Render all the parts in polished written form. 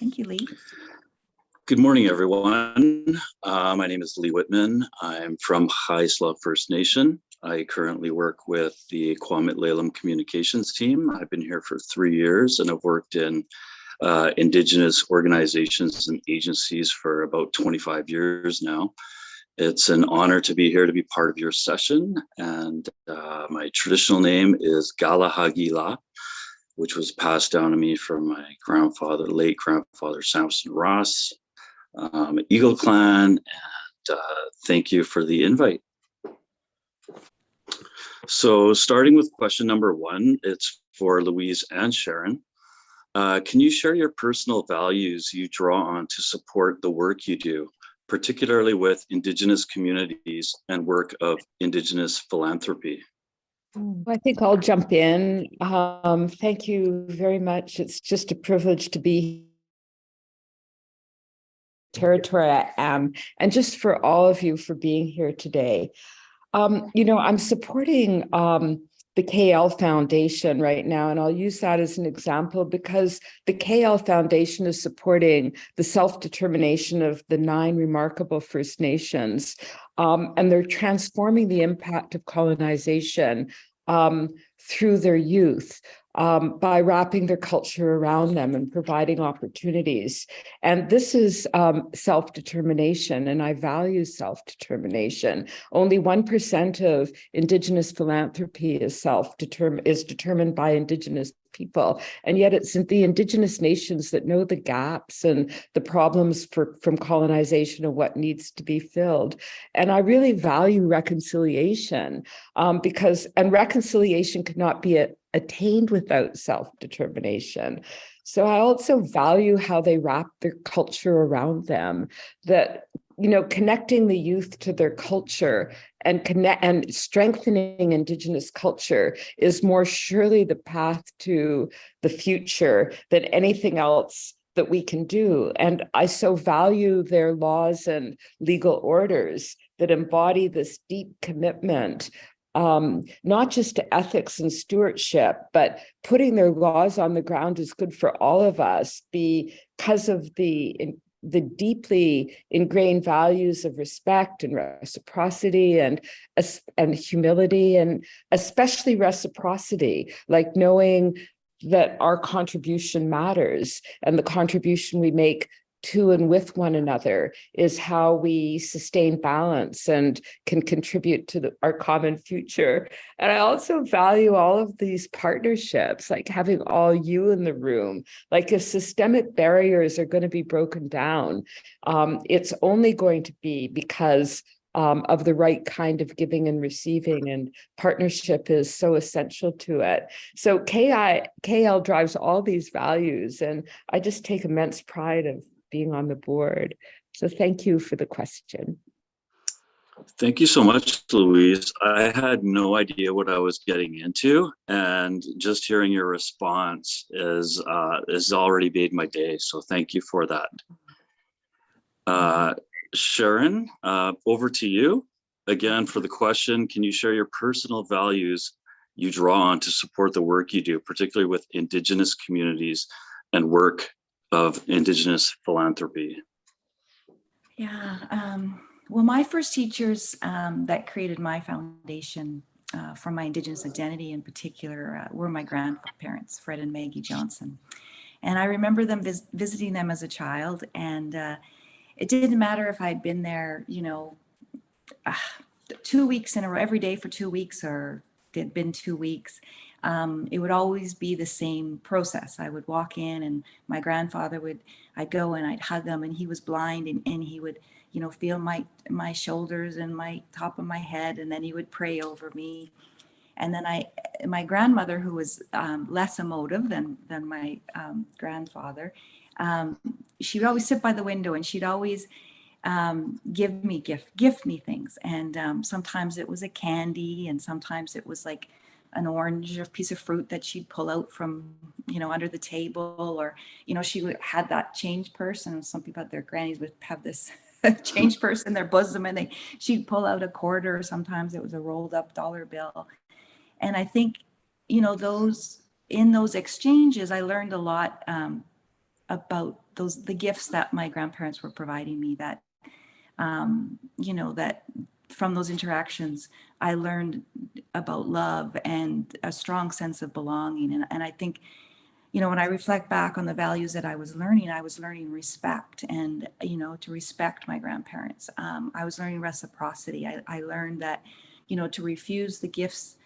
Thank you, Lee. Good morning, everyone. My name is Lee Whitman. I'm from Haisla First Nation. I currently work with the Kwame Lalem Communications team. I've been here for 3 years and I've worked in Indigenous organizations and agencies for about 25 years now. It's an honor to be here to be part of your session. And my traditional name is Galahagila, which was passed down to me from my grandfather, late grandfather, Samson Ross, Eagle Clan, and thank you for the invite. So starting with question number 1, it's for Louise and Sharon. Can you share your personal values you draw on to support the work you do, particularly with Indigenous communities and work of Indigenous philanthropy? I think I'll jump in. Thank you very much. It's just a privilege to be territory I am, and just for all of you for being here today. I'm supporting the KL Foundation right now, and I'll use that as an example because the KL Foundation is supporting the self-determination of the 9 remarkable First Nations, and they're transforming the impact of colonization through their youth. By wrapping their culture around them and providing opportunities. And this is self-determination, and I value self-determination. Only 1% of Indigenous philanthropy is determined by Indigenous people, and yet it's the Indigenous nations that know the gaps and the problems from colonization and what needs to be filled. And I really value reconciliation because reconciliation could not be attained without self-determination. So I also value how they wrap their culture around them, that, connecting the youth to their culture and strengthening Indigenous culture is more surely the path to the future than anything else that we can do. And I so value their laws and legal orders that embody this deep commitment, not just to ethics and stewardship, but putting their laws on the ground is good for all of us because of the deeply ingrained values of respect and reciprocity and humility, and especially reciprocity, like knowing that our contribution matters, and the contribution we make to and with one another is how we sustain balance and can contribute to our common future. And I also value all of these partnerships, like having all you in the room. Like if systemic barriers are going to be broken down, it's only going to be because of the right kind of giving and receiving, and partnership is so essential to it. So KL drives all these values, and I just take immense pride of being on the board. So thank you for the question. Thank you so much, Louise. I had no idea what I was getting into, and just hearing your response has already made my day. So thank you for that. Sharon, over to you. Again, for the question, can you share your personal values you draw on to support the work you do, particularly with Indigenous communities and work of Indigenous philanthropy? Yeah, well, my first teachers that created my foundation for my Indigenous identity in particular were my grandparents, Fred and Maggie Johnson. And I remember them visiting them as a child, and it didn't matter if I'd been there, 2 weeks in a row, every day for 2 weeks, or it had been 2 weeks. It would always be the same process. I would walk in, and my grandfather I'd go and I'd hug him, and he was blind, and he would, feel my shoulders and my top of my head, and then he would pray over me. And then my grandmother, who was less emotive than my grandfather, she would always sit by the window, and she'd always gift me things. And sometimes it was a candy, and sometimes it was like an orange or piece of fruit that she'd pull out from, under the table, or, she had that change purse. And some people at their grannies would have this change purse in their bosom, and she'd pull out a quarter, or sometimes it was a rolled up dollar bill. And I think, in those exchanges, I learned a lot about the gifts that my grandparents were providing me, that that from those interactions, I learned about love and a strong sense of belonging. And I think, when I reflect back on the values that I was learning respect and, to respect my grandparents. I was learning reciprocity. I learned that, to refuse the gifts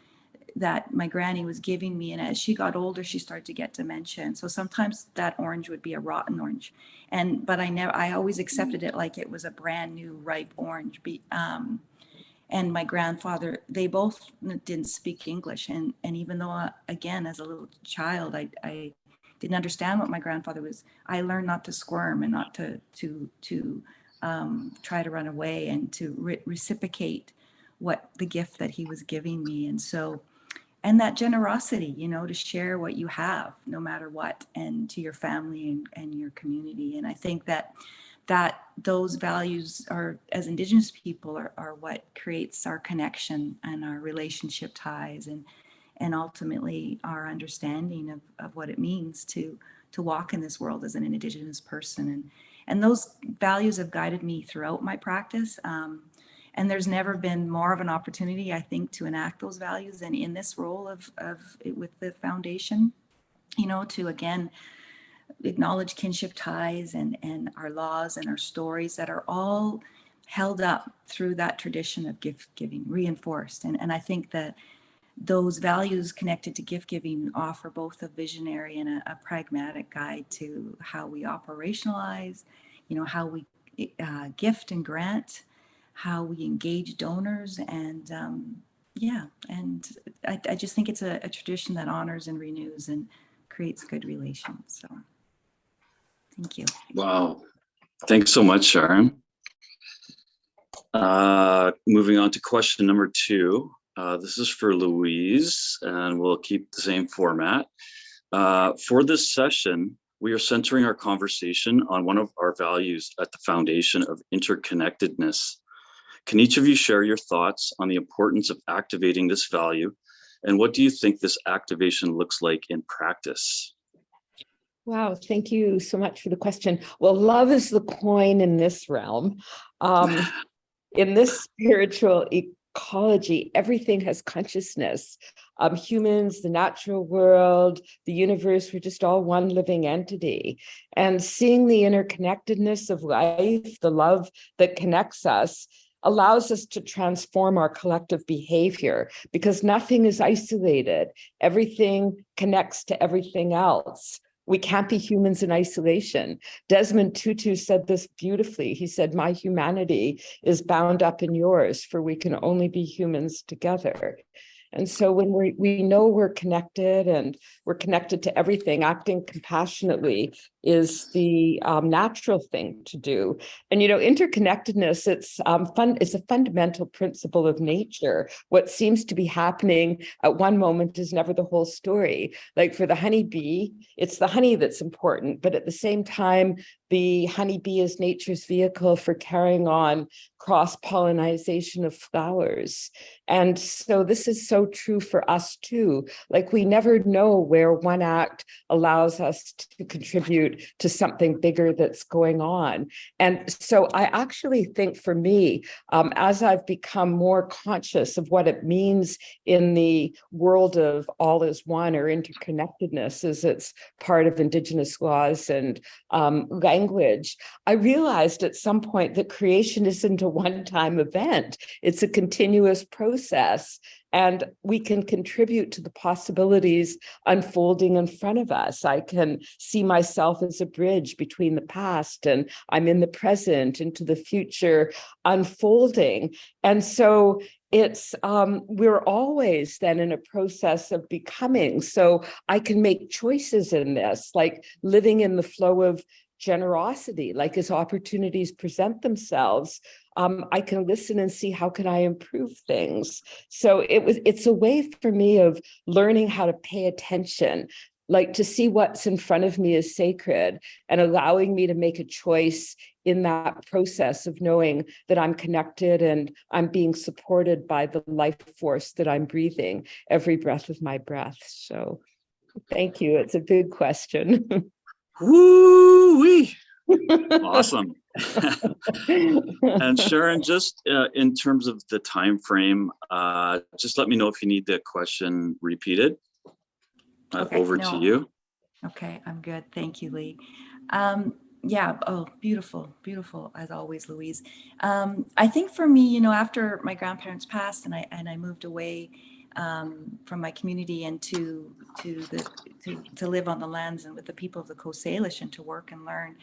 that my granny was giving me. And as she got older, she started to get dementia. And so sometimes that orange would be a rotten orange. But I always accepted it like it was a brand new ripe orange. And my grandfather, they both didn't speak English. And even though, again, as a little child, I didn't understand what my grandfather was, I learned not to squirm and not to try to run away and to reciprocate what the gift that he was giving me. And that generosity, to share what you have, no matter what, and to your family and your community. And I think that those values are, as Indigenous people, are what creates our connection and our relationship ties, and ultimately our understanding of what it means to walk in this world as an Indigenous person. And those values have guided me throughout my practice. And there's never been more of an opportunity, I think, to enact those values than in this role of with the foundation, to again acknowledge kinship ties and our laws and our stories that are all held up through that tradition of gift giving, reinforced. And I think that those values connected to gift giving offer both a visionary and a pragmatic guide to how we operationalize, how we gift and grant, how we engage donors, and and I just think it's a tradition that honors and renews and creates good relations. So thank you. Wow. Thanks so much, Sharon. Moving on to question number 2. This is for Louise, and we'll keep the same format. For this session, we are centering our conversation on one of our values at the foundation of interconnectedness. Can each of you share your thoughts on the importance of activating this value, and what do you think this activation looks like in practice? Wow, thank you so much for the question. Well, love is the coin in this realm. In this spiritual ecology, everything has consciousness. Humans, the natural world, the universe, we're just all one living entity. And seeing the interconnectedness of life, the love that connects us, allows us to transform our collective behavior, because nothing is isolated. Everything connects to everything else. We can't be humans in isolation. Desmond Tutu said this beautifully. He said, "My humanity is bound up in yours, for we can only be humans together." And so when we know we're connected and we're connected to everything, acting compassionately is the natural thing to do. And, interconnectedness, it's a fundamental principle of nature. What seems to be happening at one moment is never the whole story. Like for the honeybee, it's the honey that's important, but at the same time, the honeybee is nature's vehicle for carrying on cross-pollination of flowers. And so this is so true for us too. Like we never know where one act allows us to contribute to something bigger that's going on. And so I actually think for me, as I've become more conscious of what it means in the world of all is one, or interconnectedness as it's part of Indigenous laws and language, I realized at some point that creation isn't a one-time event. It's a continuous process, and we can contribute to the possibilities unfolding in front of us. I can see myself as a bridge between the past, and I'm in the present into the future unfolding. And so it's we're always then in a process of becoming. So I can make choices in this, like living in the flow of generosity, like as opportunities present themselves, I can listen and see how can I improve things. So it's a way for me of learning how to pay attention, like to see what's in front of me as sacred, and allowing me to make a choice in that process of knowing that I'm connected and I'm being supported by the life force that I'm breathing every breath of my breath. So thank you. It's a big question. Woo-wee! Awesome. And Sharon, just in terms of the time frame, just let me know if you need the question repeated. Okay, Over no. to you. Okay, I'm good. Thank you, Lee. Yeah, oh, beautiful, beautiful as always, Louise. I think for me, you know, after my grandparents passed and I moved away from my community and to live on the lands and with the people of the Coast Salish and to work and learn.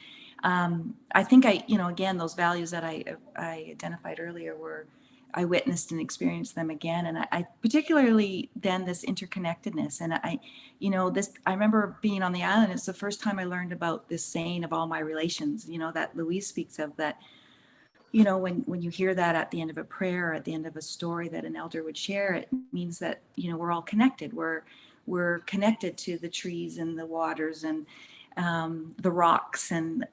I think you know, again, those values that I identified earlier were, I witnessed and experienced them again. And I particularly then this interconnectedness. And you know, I remember being on the island. It's the first time I learned about this saying of all my relations, you know, that Louise speaks of, that, you know, when you hear that at the end of a prayer, at the end of a story that an elder would share, it means that, you know, we're all connected. We're connected to the trees and the waters and the rocks and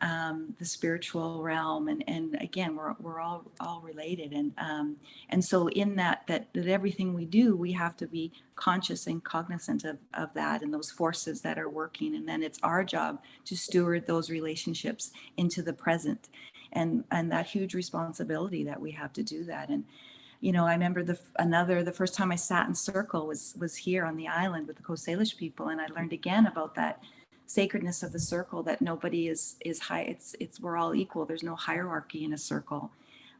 the spiritual realm, and again, we're all related, and so in that everything we do, we have to be conscious and cognizant of that and those forces that are working, and then it's our job to steward those relationships into the present, and that huge responsibility that we have to do that. And you know, I remember the first time I sat in circle was here on the island with the Coast Salish people, and I learned again about that sacredness of the circle, that nobody is high. It's we're all equal. There's no hierarchy in a circle.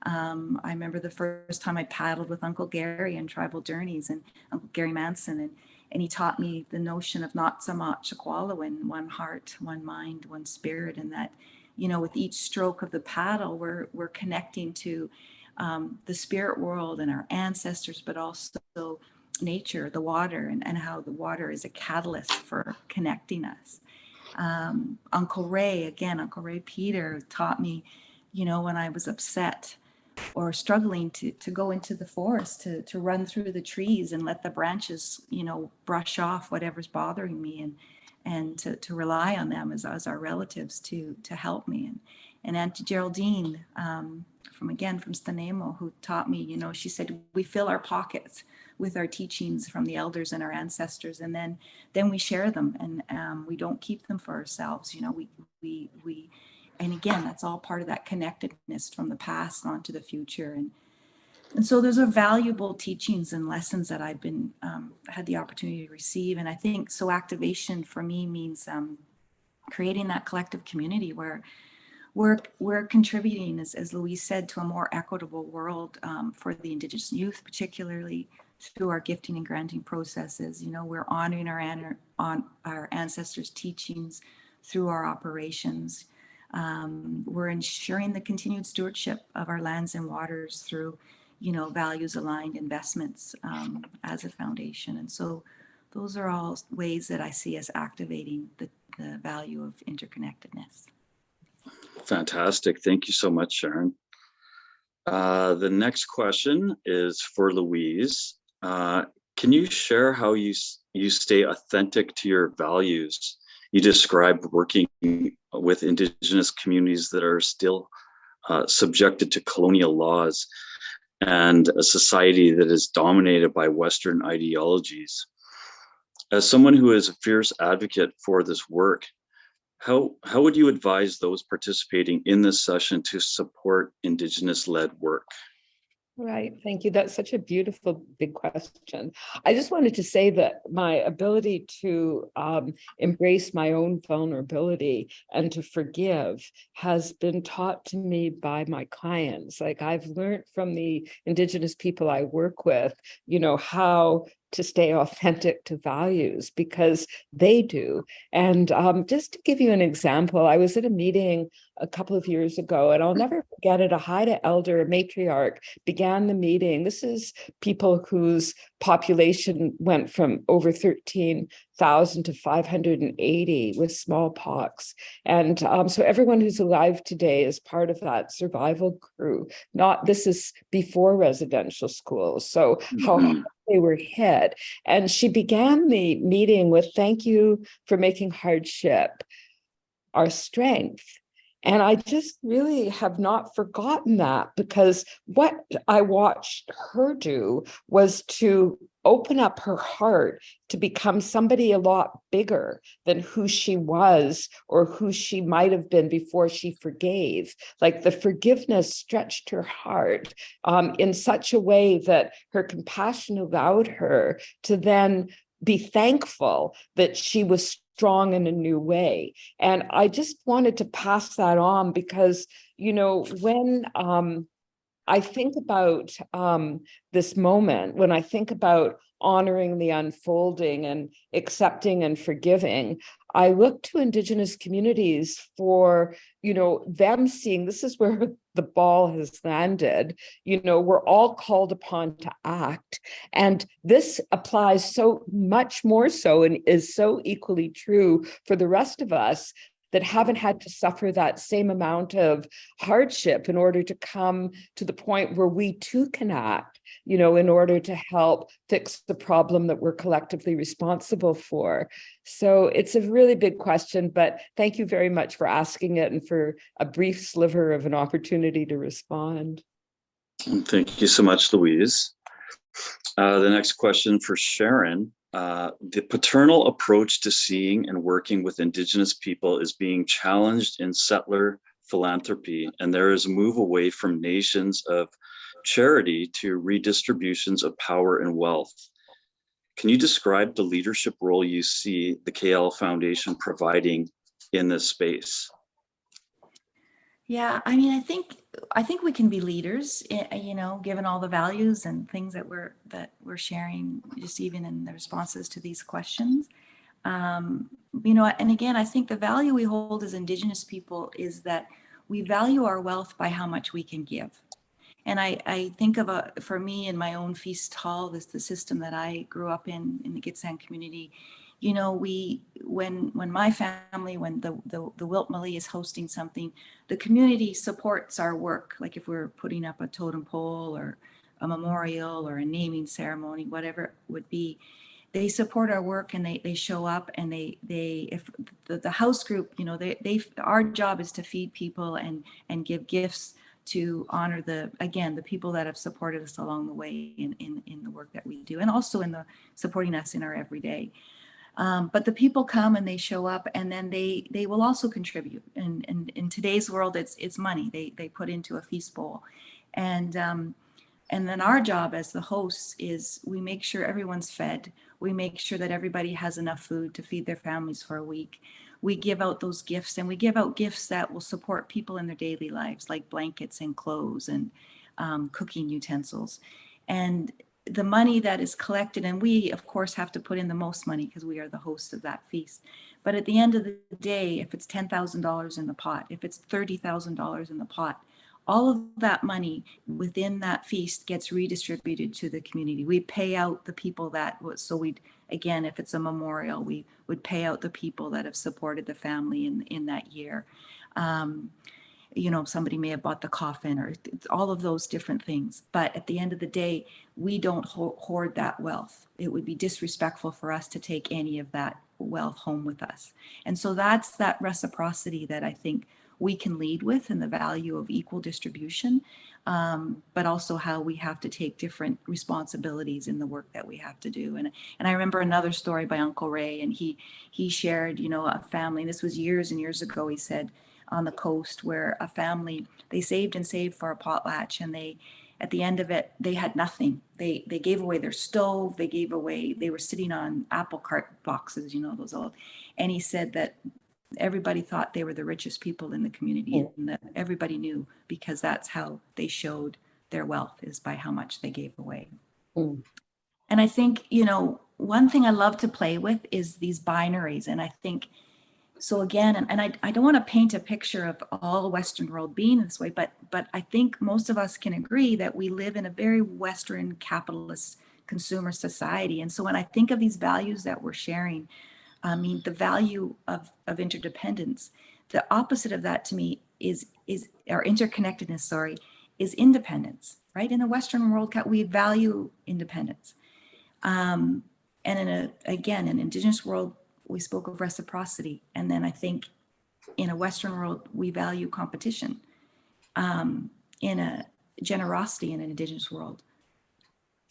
I remember the first time I paddled with Uncle Gary in Tribal Journeys, and Uncle Gary Manson, and he taught me the notion of not so much Aqualawin, one heart, one mind, one spirit, and that, you know, with each stroke of the paddle, we're connecting to the spirit world and our ancestors, but also nature, the water, and how the water is a catalyst for connecting us. Uncle Ray Peter taught me, you know, when I was upset or struggling to go into the forest, to run through the trees and let the branches, you know, brush off whatever's bothering me, and to rely on them as our relatives to help me. And Auntie Geraldine, from Stanemo, who taught me, you know, she said, we fill our pockets with our teachings from the elders and our ancestors, and then we share them, and we don't keep them for ourselves. You know, we and again, that's all part of that connectedness from the past on to the future. And so those are valuable teachings and lessons that I've been had the opportunity to receive. And I think so activation for me means creating that collective community where we're contributing, as Louise said, to a more equitable world for the Indigenous youth, particularly through our gifting and granting processes. You know, we're honoring our ancestors' teachings through our operations. We're ensuring the continued stewardship of our lands and waters through, you know, values-aligned investments as a foundation. And so those are all ways that I see us activating the value of interconnectedness. Fantastic. Thank you so much, Sharon. The next question is for Louise. Can you share how you stay authentic to your values? You described working with Indigenous communities that are still subjected to colonial laws and a society that is dominated by Western ideologies. As someone who is a fierce advocate for this work, how would you advise those participating in this session to support Indigenous-led work? Right. Thank you. That's such a beautiful big question. I just wanted to say that my ability to embrace my own vulnerability and to forgive has been taught to me by my clients. Like, I've learned from the Indigenous people I work with, you know, how to stay authentic to values, because they do. And just to give you an example, I was at a meeting a couple of years ago, and I'll never forget it. A Haida elder, a matriarch, began the meeting. This is people whose population went from over 13,000 to 580 with smallpox. And so everyone who's alive today is part of that survival crew. This is before residential schools. So how they were hit. And she began the meeting with, thank you for making hardship our strength. And I just really have not forgotten that, because what I watched her do was to open up her heart to become somebody a lot bigger than who she was or who she might have been before she forgave. Like the forgiveness stretched her heart in such a way that her compassion allowed her to then be thankful that she was strong in a new way. And I just wanted to pass that on because, you know, when I think about this moment, when I think about honoring the unfolding and accepting and forgiving, I look to Indigenous communities for, you know, them seeing this is where the ball has landed. You know, we're all called upon to act. And this applies so much more so and is so equally true for the rest of us that haven't had to suffer that same amount of hardship in order to come to the point where we too can act, you know, in order to help fix the problem that we're collectively responsible for. So it's a really big question, but thank you very much for asking it and for a brief sliver of an opportunity to respond. Thank you so much, Louise. The next question for Sharon. The paternal approach to seeing and working with Indigenous people is being challenged in settler philanthropy, and there is a move away from nations of charity to redistributions of power and wealth. Can you describe the leadership role you see the KL Foundation providing in this space? Yeah, I mean, I think we can be leaders, you know, given all the values and things that we're sharing, just even in the responses to these questions. You know, and again, I think the value we hold as Indigenous people is that we value our wealth by how much we can give. And I think of for me in my own feast hall, the system that I grew up in the Gitxsan community. You know, when my family, when the Wilt Malay is hosting something, the community supports our work. Like if we're putting up a totem pole or a memorial or a naming ceremony, whatever it would be, they support our work and they show up and they if the house group, you know, they our job is to feed people and give gifts to honor the people that have supported us along the way in the work that we do, and also in the supporting us in our everyday. But the people come and they show up, and then they will also contribute. And in today's world, it's money they put into a feast bowl, and then our job as the hosts is we make sure everyone's fed. We make sure that everybody has enough food to feed their families for a week. We give out those gifts, and we give out gifts that will support people in their daily lives, like blankets and clothes and cooking utensils. And the money that is collected, and we of course have to put in the most money because we are the host of that feast. But at the end of the day, if it's $10,000 in the pot, if it's $30,000 in the pot, all of that money within that feast gets redistributed to the community. We pay out the people again, if it's a memorial, we would pay out the people that have supported the family in that year. You know, somebody may have bought the coffin or all of those different things. But at the end of the day, we don't hoard that wealth. It would be disrespectful for us to take any of that wealth home with us. And so that's that reciprocity that I think we can lead with, and the value of equal distribution, but also how we have to take different responsibilities in the work that we have to do. And I remember another story by Uncle Ray, and he shared, you know, a family, and this was years and years ago, he said, on the coast, where a family, they saved and saved for a potlatch, and at the end of it, they had nothing. They gave away their stove, they were sitting on apple cart boxes, you know, those old, and he said that everybody thought they were the richest people in the community, and that everybody knew, because that's how they showed their wealth, is by how much they gave away. And I think, you know, one thing I love to play with is these binaries. And I think, so again, and I don't want to paint a picture of all Western world being this way, but I think most of us can agree that we live in a very Western capitalist consumer society. And so when I think of these values that we're sharing, I mean, the value of interdependence, the opposite of that to me is or interconnectedness, sorry, is independence, right? In the Western world, we value independence. And in an Indigenous world, we spoke of reciprocity. And then I think in a Western world, we value competition. In a generosity in an Indigenous world,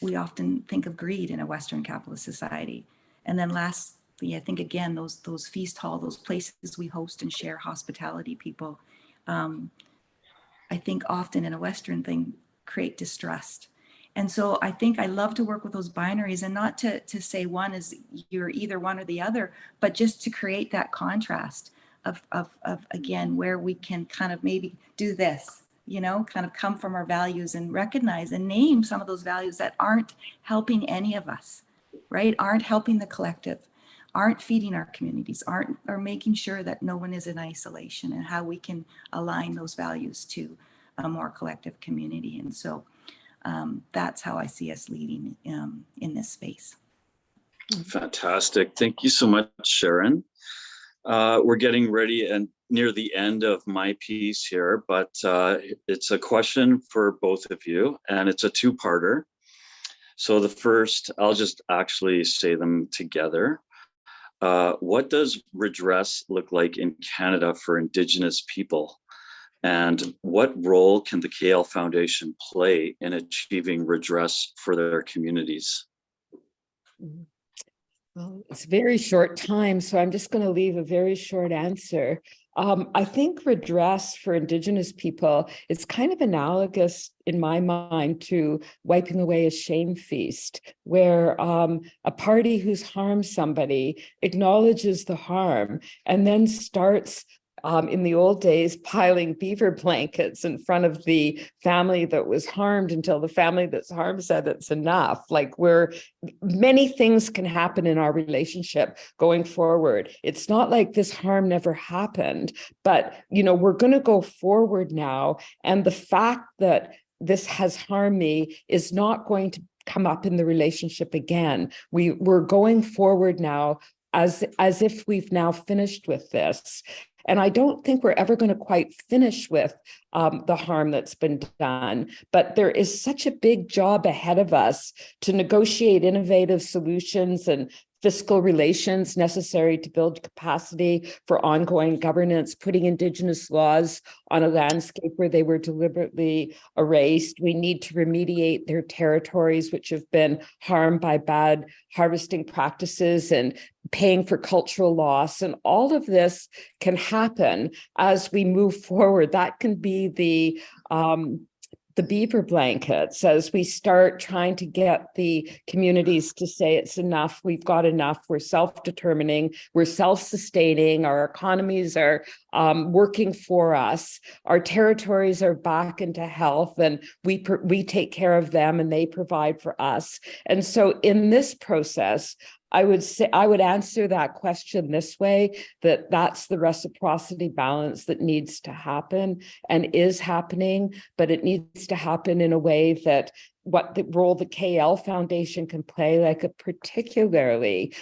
we often think of greed in a Western capitalist society. And then lastly, I think again, those feast hall, those places we host and share hospitality people, I think often in a Western thing, create distrust. And so I think I love to work with those binaries, and not to say one is you're either one or the other, but just to create that contrast of again, where we can kind of maybe do this, you know, kind of come from our values and recognize and name some of those values that aren't helping any of us, right? Aren't helping the collective, aren't feeding our communities, are making sure that no one is in isolation, and how we can align those values to a more collective community. And so that's how I see us leading in this space. Fantastic. Thank you so much, Sharon. We're getting ready and near the end of my piece here, but it's a question for both of you, and it's a two-parter. So the first, I'll just actually say them together. What does redress look like in Canada for Indigenous people? And what role can the KL Foundation play in achieving redress for their communities? Well, it's a very short time, so I'm just going to leave a very short answer. I think redress for Indigenous people is kind of analogous in my mind to wiping away a shame feast, where a party who's harmed somebody acknowledges the harm and then starts in the old days, piling beaver blankets in front of the family that was harmed until the family that's harmed said it's enough. Like, many things can happen in our relationship going forward. It's not like this harm never happened, but, you know, we're going to go forward now. And the fact that this has harmed me is not going to come up in the relationship again. We're going forward now as if we've now finished with this. And I don't think we're ever going to quite finish with the harm that's been done. But there is such a big job ahead of us to negotiate innovative solutions and fiscal relations necessary to build capacity for ongoing governance, putting Indigenous laws on a landscape where they were deliberately erased. We need to remediate their territories, which have been harmed by bad harvesting practices and paying for cultural loss. And all of this can happen as we move forward. That can be the beaver blankets as we start trying to get the communities to say it's enough, we've got enough, we're self-determining, we're self-sustaining, our economies are working for us, our territories are back into health, and we take care of them and they provide for us. And so in this process, I would answer that question this way, that's the reciprocity balance that needs to happen and is happening, but it needs to happen in a way that what the role the KL Foundation can play, like particularly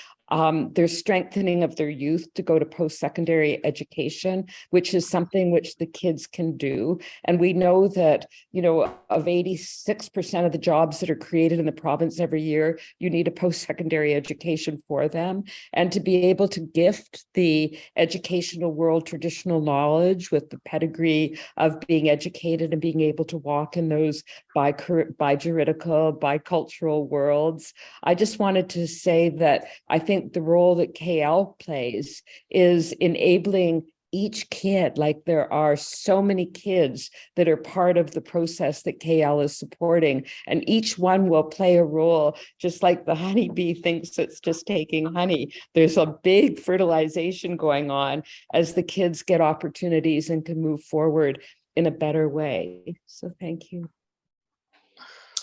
their strengthening of their youth to go to post-secondary education, which is something which the kids can do. And we know that, you know, of 86% of the jobs that are created in the province every year, you need a post-secondary education for them. And to be able to gift the educational world traditional knowledge with the pedigree of being educated and being able to walk in those bi-juridical, bicultural worlds. I just wanted to say that I think the role that KL plays is enabling each kid, like there are so many kids that are part of the process that KL is supporting, and each one will play a role, just like the honeybee thinks it's just taking honey. There's a big fertilization going on as the kids get opportunities and can move forward in a better way. So thank you.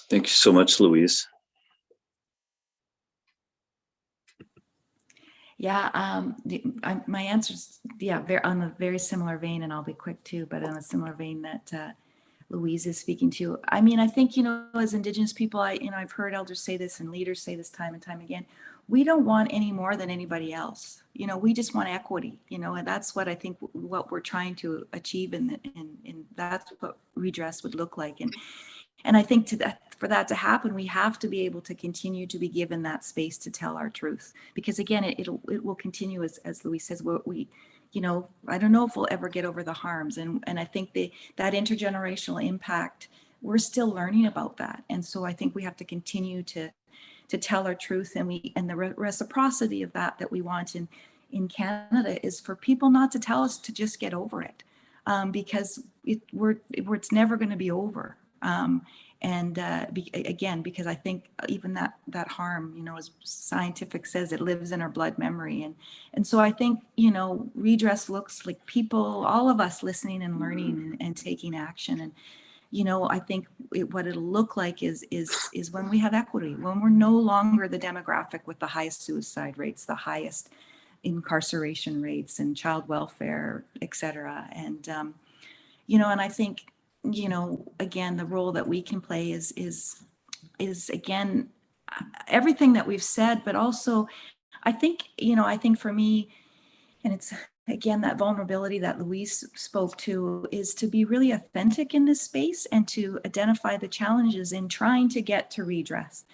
Thank you so much, Louise. Yeah, my answer's, on a very similar vein, and I'll be quick too, but on a similar vein that Louise is speaking to. I mean, I think, you know, as Indigenous people, I've heard elders say this and leaders say this time and time again, we don't want any more than anybody else. You know, we just want equity, you know, and that's what I think what we're trying to achieve, and that's what redress would look like. And And I think for that to happen, we have to be able to continue to be given that space to tell our truth, because again, it will continue, as Louise says, I don't know if we'll ever get over the harms. And I think that intergenerational impact, we're still learning about that. And so I think we have to continue to tell our truth, and the reciprocity of that we want in Canada is for people not to tell us to just get over it, because it's never going to be over. Again, because I think even that harm, as scientific says, it lives in our blood memory. And so I think, redress looks like people, all of us listening and learning and taking action. And, I think what it'll look like is when we have equity, when we're no longer the demographic with the highest suicide rates, the highest incarceration rates and child welfare, et cetera. And, and I think, again, the role that we can play is again, everything that we've said, but also I think for me, and it's again, that vulnerability that Louise spoke to, is to be really authentic in this space and to identify the challenges in trying to get to redress,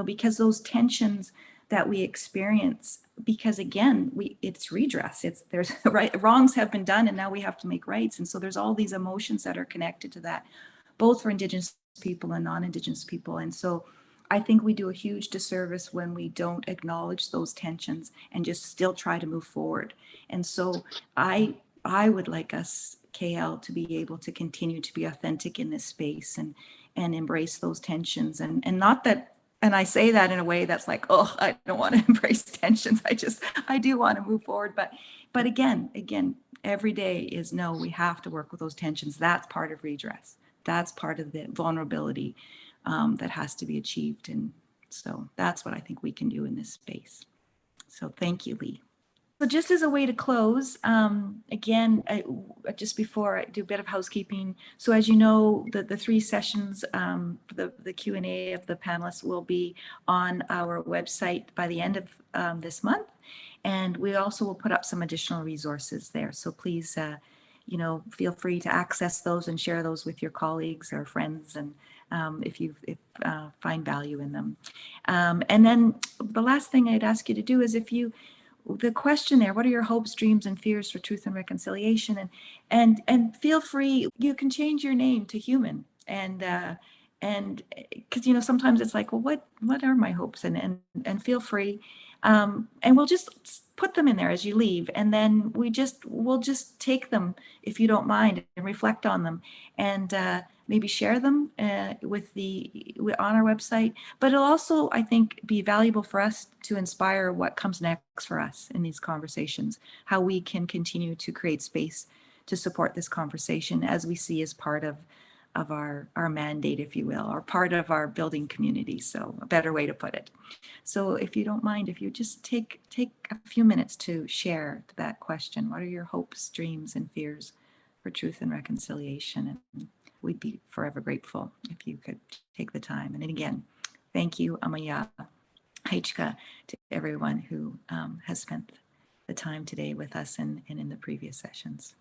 because those tensions that we experience, because again, it's redress. There's wrongs have been done, and now we have to make rights. And so there's all these emotions that are connected to that, both for Indigenous people and non-Indigenous people. And so I think we do a huge disservice when we don't acknowledge those tensions and just still try to move forward. And so I would like us, KL, to be able to continue to be authentic in this space and embrace those tensions, and not that. And I say that in a way that's like, oh, I don't want to embrace tensions. I do want to move forward. But again, every day is no, we have to work with those tensions. That's part of redress. That's part of the vulnerability that has to be achieved. And so that's what I think we can do in this space. So thank you, Lee. So just as a way to close, again, just before I do a bit of housekeeping. So as you know, the 3 sessions, the Q&A of the panelists will be on our website by the end of this month. And we also will put up some additional resources there. So please, feel free to access those and share those with your colleagues or friends, and if you find value in them. And then the last thing I'd ask you to do is, the question there, what are your hopes, dreams, and fears for truth and reconciliation? And feel free, you can change your name to Human. And because sometimes it's like, well, what are my hopes? And feel free, and we'll just put them in there as you leave, and then we'll just take them, if you don't mind, and reflect on them, and maybe share them on our website. But it'll also, I think, be valuable for us to inspire what comes next for us in these conversations, how we can continue to create space to support this conversation as we see as part of our mandate, if you will, or part of our building community. So a better way to put it. So if you don't mind, if you just take a few minutes to share that question, what are your hopes, dreams, and fears for truth and reconciliation? And we'd be forever grateful if you could take the time. And then again, thank you, Amaya Haichka, to everyone who has spent the time today with us and in the previous sessions.